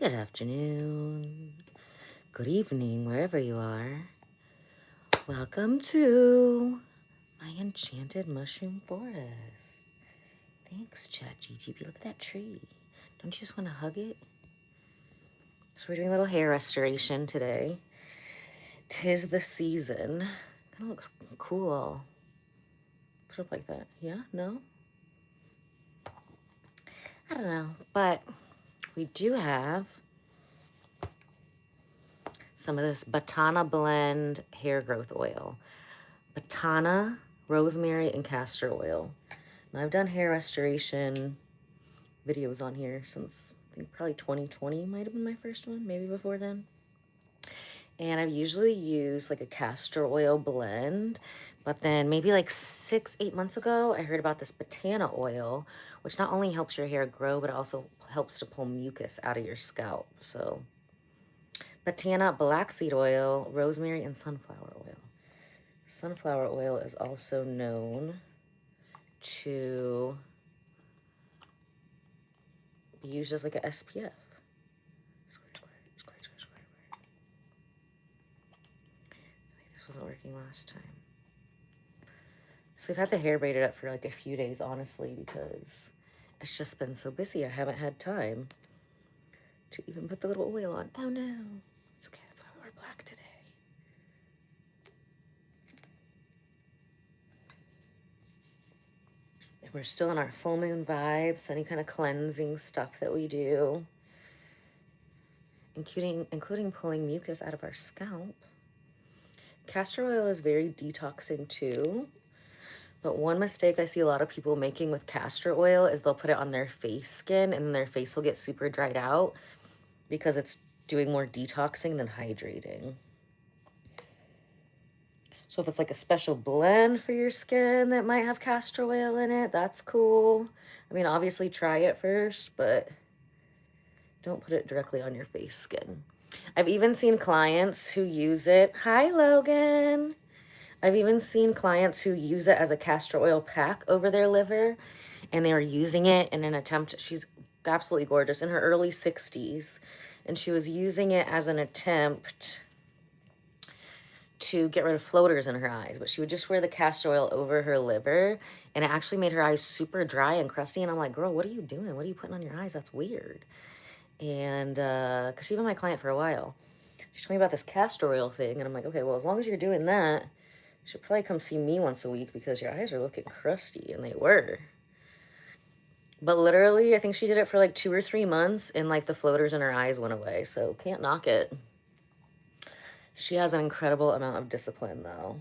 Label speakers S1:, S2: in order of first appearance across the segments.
S1: Good afternoon, good evening, wherever you are. Welcome to my enchanted mushroom forest. Thanks, ChatGPT. Look at that tree. Don't you just want to hug it? So we're doing a little hair restoration today. 'Tis the season. Kind of looks cool. Put up like that. Yeah? No? I don't know. But we do have some of this Batana Blend hair growth oil. Batana, rosemary, and castor oil. And I've done hair restoration videos on here since, I think probably 2020 might have been my first one, maybe before then. And I've usually used like a castor oil blend, but then maybe like 6-8 months ago, I heard about this Batana oil, which not only helps your hair grow, but also helps to pull mucus out of your scalp. So Batana, black seed oil, rosemary, and sunflower oil. Sunflower oil is also known to be used as like a SPF. This wasn't working last time. So we've had the hair braided up for like a few days, honestly, because it's just been so busy. I haven't had time to even put the little oil on. Oh no. It's okay, that's why we wear black today. And we're still in our full moon vibes, so any kind of cleansing stuff that we do, including pulling mucus out of our scalp. Castor oil is very detoxing too. But one mistake I see a lot of people making with castor oil is they'll put it on their face skin and their face will get super dried out because it's doing more detoxing than hydrating. So if it's like a special blend for your skin that might have castor oil in it, that's cool. I mean, obviously try it first, but don't put it directly on your face skin. I've even seen clients who use it. Hi, Logan. I've even seen clients who use it as a castor oil pack over their liver, and they were using it in an attempt. She's absolutely gorgeous, in her early 60s, and she was using it as an attempt to get rid of floaters in her eyes, but she would just wear the castor oil over her liver, and it actually made her eyes super dry and crusty. And I'm like, girl, what are you doing? What are you putting on your eyes? That's weird. And because she's been my client for a while, she told me about this castor oil thing, and I'm like, okay, well, as long as you're doing that, you should probably come see me once a week because your eyes are looking crusty, and they were. But literally, I think she did it for like 2 or 3 months, and like the floaters in her eyes went away, so can't knock it. She has an incredible amount of discipline, though.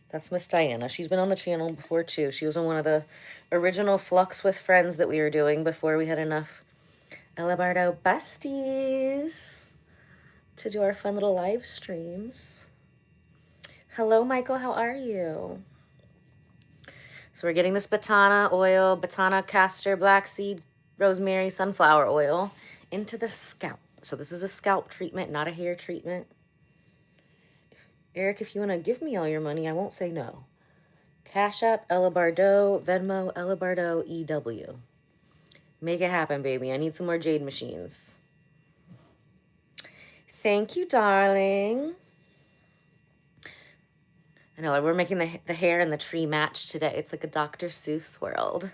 S1: That's Miss Diana. She's been on the channel before, too. She was on one of the original Flux with Friends that we were doing before we had enough Ella Bardo Besties to do our fun little live streams. Hello, Michael. How are you? So we're getting this Batana oil, Batana castor, black seed, rosemary, sunflower oil into the scalp. So this is a scalp treatment, not a hair treatment. Eric, if you want to give me all your money, I won't say no. Cash App, Ella Bardo, Venmo, Ella Bardo, EW. Make it happen, baby. I need some more jade machines. Thank you, darling. I know, we're making the hair and the tree match today. It's like a Dr. Seuss world.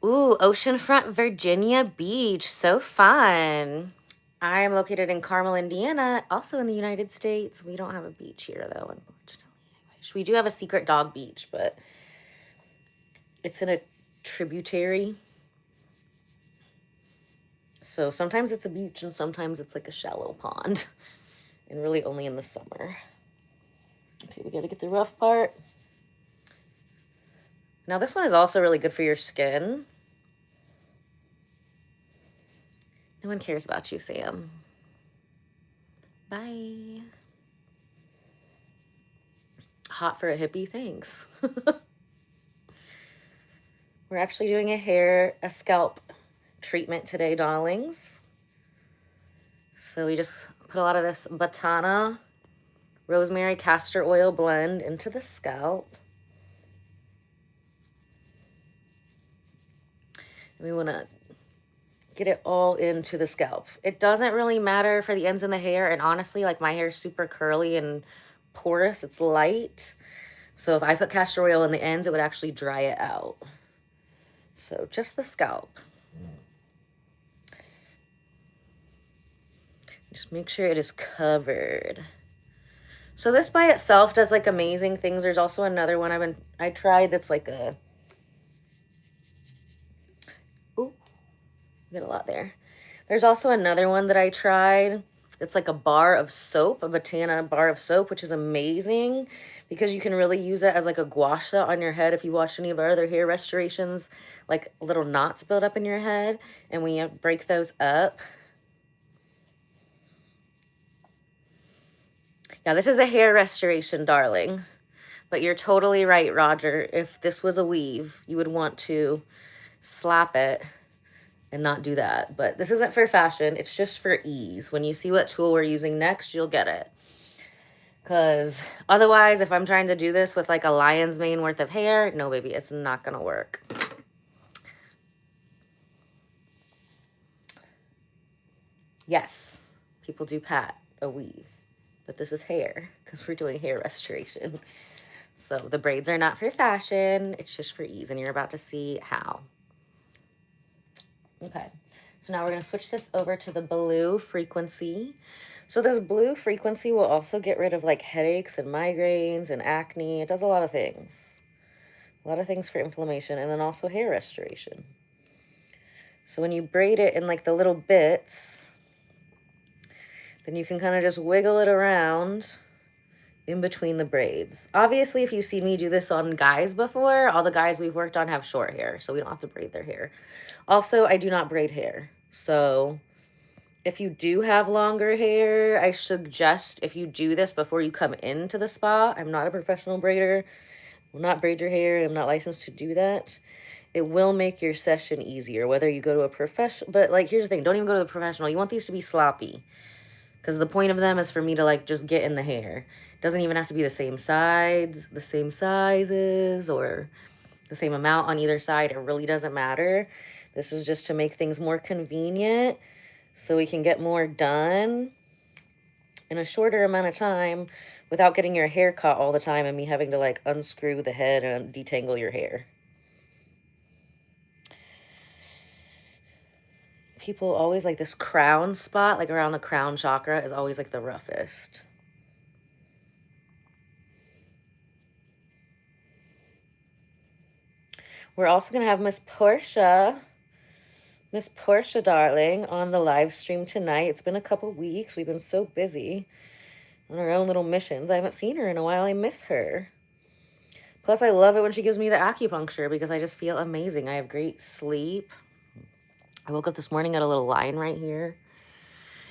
S1: Ooh, oceanfront Virginia Beach. So fun. I am located in Carmel, Indiana, also in the United States. We don't have a beach here, though, unfortunately. I wish. We do have a secret dog beach, but it's in a tributary. So sometimes it's a beach and sometimes it's like a shallow pond. And really only in the summer. Okay, we got to get the rough part. Now this one is also really good for your skin. No one cares about you, Sam. Bye. Hot for a hippie, thanks. We're actually doing a scalp treatment today, darlings. So we just put a lot of this Batana, rosemary, castor oil blend into the scalp. And we want to get it all into the scalp. It doesn't really matter for the ends in the hair, and honestly, like, my hair is super curly and porous. It's light. So if I put castor oil in the ends, it would actually dry it out. So just the scalp. Just make sure it is covered. So this by itself does like amazing things. There's also another one I tried that's like a, ooh, get a lot there. There's also another one that I tried. It's like a bar of soap, a Botana bar of soap, which is amazing because you can really use it as like a gua sha on your head. If you watch any of our other hair restorations, like little knots build up in your head, and when you break those up. Yeah, this is a hair restoration, darling. But you're totally right, Roger. If this was a weave, you would want to slap it and not do that. But this isn't for fashion. It's just for ease. When you see what tool we're using next, you'll get it. Because otherwise, if I'm trying to do this with like a lion's mane worth of hair, no, baby, it's not going to work. Yes, people do pat a weave. But this is hair because we're doing hair restoration. So the braids are not for fashion. It's just for ease. And you're about to see how. Okay. So now we're going to switch this over to the blue frequency. So this blue frequency will also get rid of like headaches and migraines and acne. It does a lot of things. A lot of things for inflammation and then also hair restoration. So when you braid it in like the little bits, then you can kind of just wiggle it around in between the braids. Obviously, if you've seen me do this on guys before, all the guys we've worked on have short hair, so we don't have to braid their hair. Also, I do not braid hair. So if you do have longer hair, I suggest if you do this before you come into the spa. I'm not a professional braider. I will not braid your hair. I'm not licensed to do that. It will make your session easier, whether you go to a professional. But like, here's the thing. Don't even go to the professional. You want these to be sloppy. Because the point of them is for me to like just get in the hair. It doesn't even have to be the same sides, the same sizes, or the same amount on either side. It really doesn't matter. This is just to make things more convenient so we can get more done in a shorter amount of time without getting your hair caught all the time and me having to like unscrew the head and detangle your hair. People always like this crown spot, like around the crown chakra, is always like the roughest. We're also going to have Miss Portia, darling, on the live stream tonight. It's been a couple weeks. We've been so busy on our own little missions. I haven't seen her in a while. I miss her. Plus, I love it when she gives me the acupuncture because I just feel amazing. I have great sleep. I woke up this morning, got a little line right here.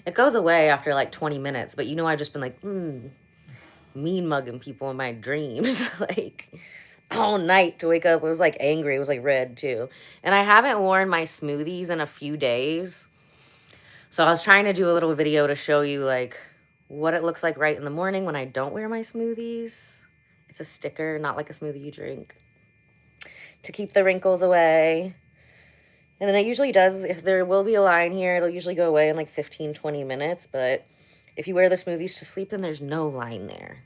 S1: It goes away after like 20 minutes, but you know I've just been like, mean mugging people in my dreams. Like, all night to wake up. It was like angry. It was like red too. And I haven't worn my smoothies in a few days. So I was trying to do a little video to show you like what it looks like right in the morning when I don't wear my smoothies. It's a sticker, not like a smoothie you drink. To keep the wrinkles away. And then it usually does, if there will be a line here, it'll usually go away in like 15, 20 minutes. But if you wear the smoothies to sleep, then there's no line there.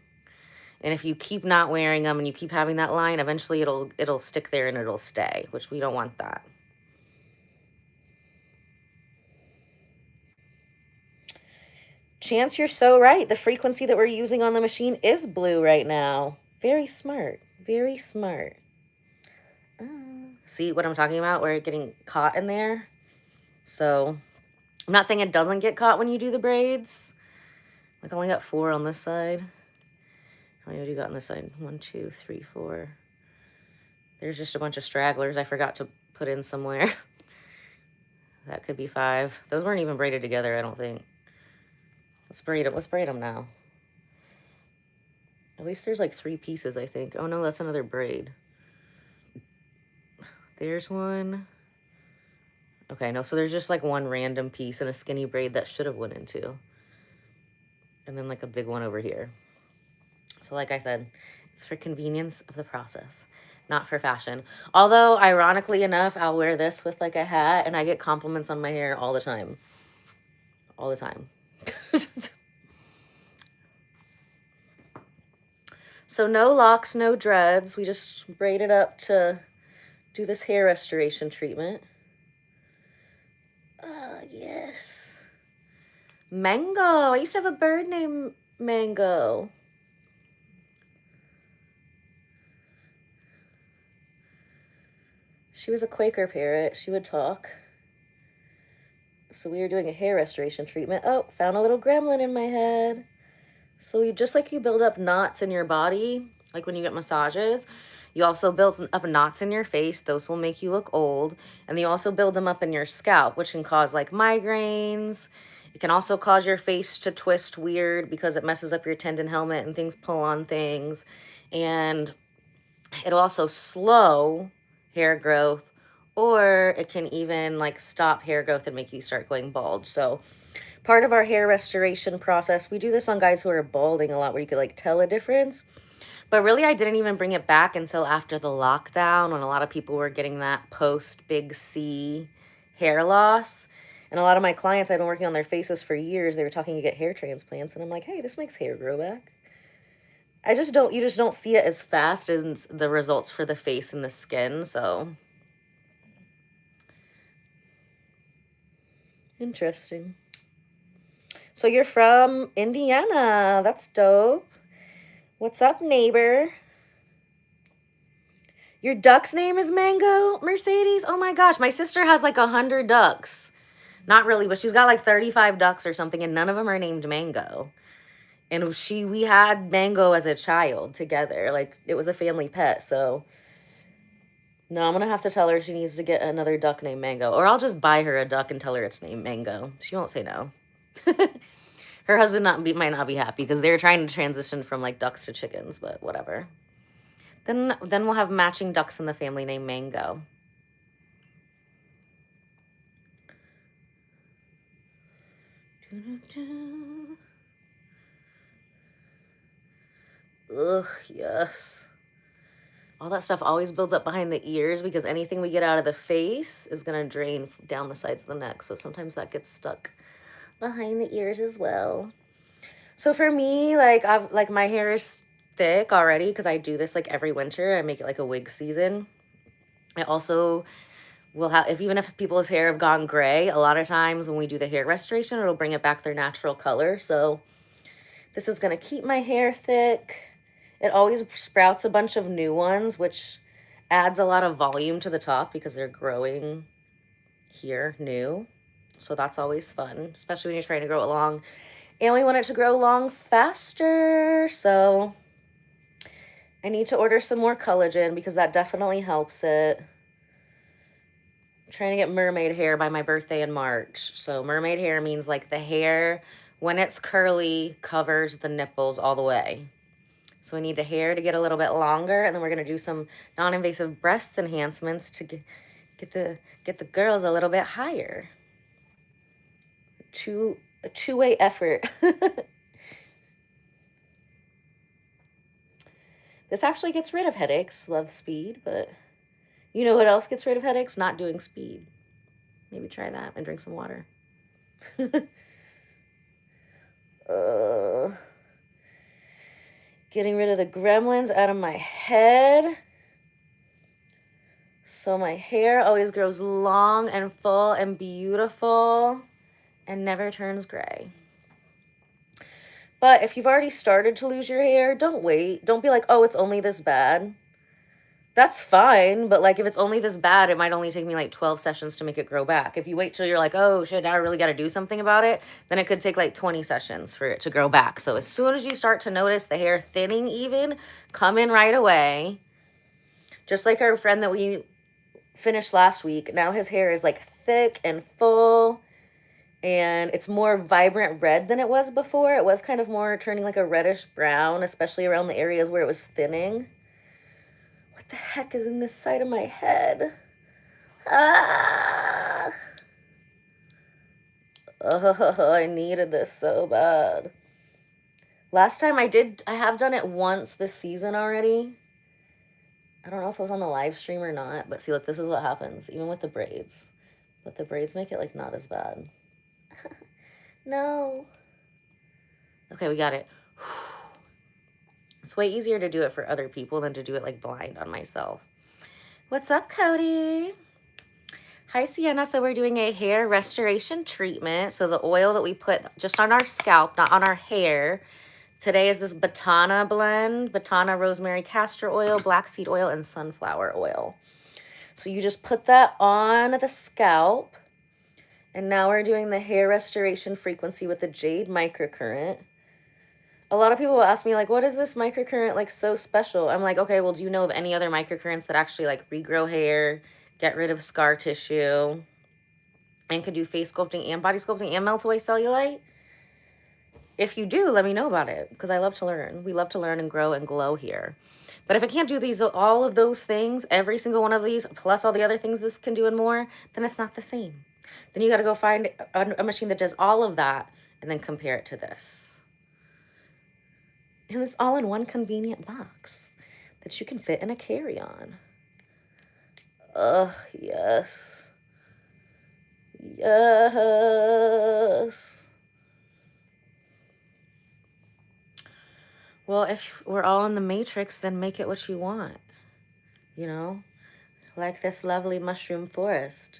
S1: And if you keep not wearing them and you keep having that line, eventually it'll stick there and it'll stay, which we don't want that. Chance, you're so right. The frequency that we're using on the machine is blue right now. Very smart. Very smart. See what I'm talking about? Where it's getting caught in there. So I'm not saying it doesn't get caught when you do the braids. Like I only got 4 on this side. How many have you got on this side? 1, 2, 3, 4. There's just a bunch of stragglers I forgot to put in somewhere. That could be 5. Those weren't even braided together, I don't think. Let's braid them. Let's braid them now. At least there's like 3 pieces, I think. Oh no, that's another braid. There's one. Okay, no, so there's just like 1 random piece and a skinny braid that should have went into. And then like a big one over here. So like I said, it's for convenience of the process. not for fashion. Although, ironically enough, I'll wear this with like a hat and I get compliments on my hair all the time. All the time. So no locks, no dreads. We just braid it up to do this hair restoration treatment. Yes. Mango. I used to have a bird named Mango. She was a Quaker parrot. She would talk. So we were doing a hair restoration treatment. Oh, found a little gremlin in my head. So you just like you build up knots in your body, like when you get massages, you also build up knots in your face. Those will make you look old. And you also build them up in your scalp, which can cause like migraines. It can also cause your face to twist weird because it messes up your tendon helmet and things pull on things. And it'll also slow hair growth, or it can even like stop hair growth and make you start going bald. So part of our hair restoration process, we do this on guys who are balding a lot, where you could like tell a difference. But really, I didn't even bring it back until after the lockdown, when a lot of people were getting that post big C hair loss. And a lot of my clients, I've been working on their faces for years. They were talking to get hair transplants, and I'm like, hey, this makes hair grow back. You just don't see it as fast as the results for the face and the skin. So interesting. So you're from Indiana. That's dope. What's up, neighbor? Your duck's name is Mango, Mercedes? Oh my gosh, my sister has like 100 ducks. Not really, but she's got like 35 ducks or something, and none of them are named Mango. And we had Mango as a child together. Like, it was a family pet, so no, I'm gonna have to tell her she needs to get another duck named Mango. Or I'll just buy her a duck and tell her it's named Mango. She won't say no. Her husband might not be happy because they're trying to transition from like ducks to chickens, but whatever. Then we'll have matching ducks in the family named Mango. Ugh, yes. All that stuff always builds up behind the ears because anything we get out of the face is going to drain down the sides of the neck. So sometimes that gets stuck behind the ears as well. So for me, like my hair is thick already because I do this like every winter. I make it like a wig season. I also will have, even if people's hair have gone gray, a lot of times when we do the hair restoration, it'll bring it back their natural color. So this is going to keep my hair thick. It always sprouts a bunch of new ones, which adds a lot of volume to the top because they're growing here new. So that's always fun, especially when you're trying to grow it long. And we want it to grow long faster. So I need to order some more collagen because that definitely helps it. I'm trying to get mermaid hair by my birthday in March. So mermaid hair means like the hair, when it's curly, covers the nipples all the way. So we need the hair to get a little bit longer, and then we're going to do some non-invasive breast enhancements to get the girls a little bit higher. A two-way effort. This actually gets rid of headaches. Love speed, but you know what else gets rid of headaches? Not doing speed. Maybe try that and drink some water. Getting rid of the gremlins out of my head. So my hair always grows long and full and beautiful and never turns gray. But if you've already started to lose your hair, don't wait. Don't be like, oh, it's only this bad. That's fine, but like if it's only this bad, it might only take me like 12 sessions to make it grow back. If you wait till you're like, oh shit, now I really got to do something about it, then it could take like 20 sessions for it to grow back. So as soon as you start to notice the hair thinning even, come in right away. Just like our friend that we finished last week, now his hair is like thick and full, and it's more vibrant red than it was before. It was kind of more turning like a reddish brown, especially around the areas where it was thinning. What the heck is in this side of my head? Ah! Oh, I needed this so bad. Last time I have done it once this season already. I don't know if it was on the live stream or not, but see, look, this is what happens, even with the braids. But the braids make it, like, not as bad. No. Okay, we got it. It's way easier to do it for other people than to do it, like, blind on myself. What's up, Cody? Hi, Sienna. So we're doing a hair restoration treatment. So the oil that we put just on our scalp, not on our hair. Today is this Batana blend, Batana rosemary castor oil, black seed oil, and sunflower oil. So you just put that on the scalp. And now we're doing the hair restoration frequency with the jade microcurrent. A lot of people will ask me, like, what is this microcurrent, like, so special? I'm like, okay, well, do you know of any other microcurrents that actually, like, regrow hair, get rid of scar tissue, and can do face sculpting and body sculpting and melt away cellulite? If you do, let me know about it, because I love to learn. We love to learn and grow and glow here. But if it can't do these, all of those things, every single one of these, plus all the other things this can do and more, then it's not the same. Then you got to go find a machine that does all of that and then compare it to this. And it's all in one convenient box that you can fit in a carry-on. Ugh, yes. Yes. Well, if we're all in the matrix, then make it what you want. You know? Like this lovely mushroom forest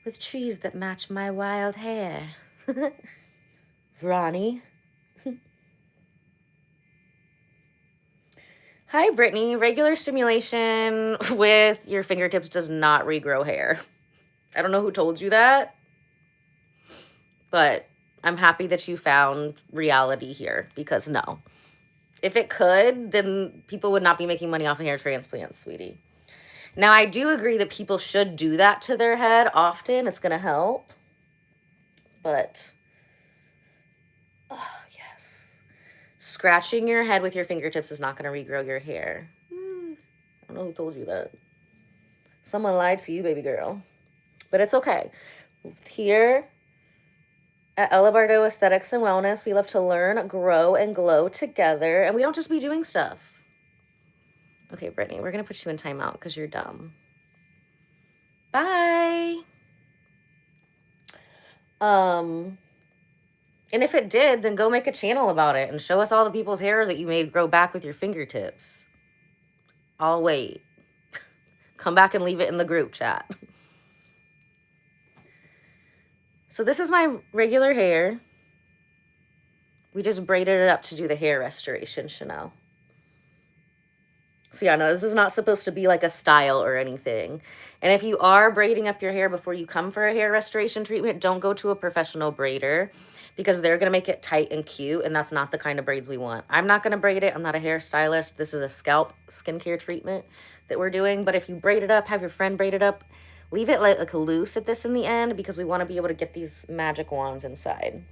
S1: with trees that match my wild hair. Ronnie. Hi, Brittany. Regular stimulation with your fingertips does not regrow hair. I don't know who told you that, but I'm happy that you found reality here, because no. If it could, then people would not be making money off of hair transplants, sweetie. Now, I do agree that people should do that to their head often. It's going to help. But, oh, yes. Scratching your head with your fingertips is not going to regrow your hair. I don't know who told you that. Someone lied to you, baby girl. But it's okay. Here at Ella Bardo Esthetics and Wellness, we love to learn, grow, and glow together. And we don't just be doing stuff. Okay, Brittany, we're going to put you in timeout because you're dumb. Bye. And if it did, then go make a channel about it and show us all the people's hair that you made grow back with your fingertips. I'll wait. Come back and leave it in the group chat. So this is my regular hair. We just braided it up to do the hair restoration, Chanel. So yeah, no, this is not supposed to be like a style or anything. And if you are braiding up your hair before you come for a hair restoration treatment, don't go to a professional braider, because they're going to make it tight and cute, and that's not the kind of braids we want. I'm not going to braid it. I'm not a hairstylist. This is a scalp skincare treatment that we're doing. But if you braid it up, have your friend braid it up, leave it like loose at this in the end, because we want to be able to get these magic wands inside.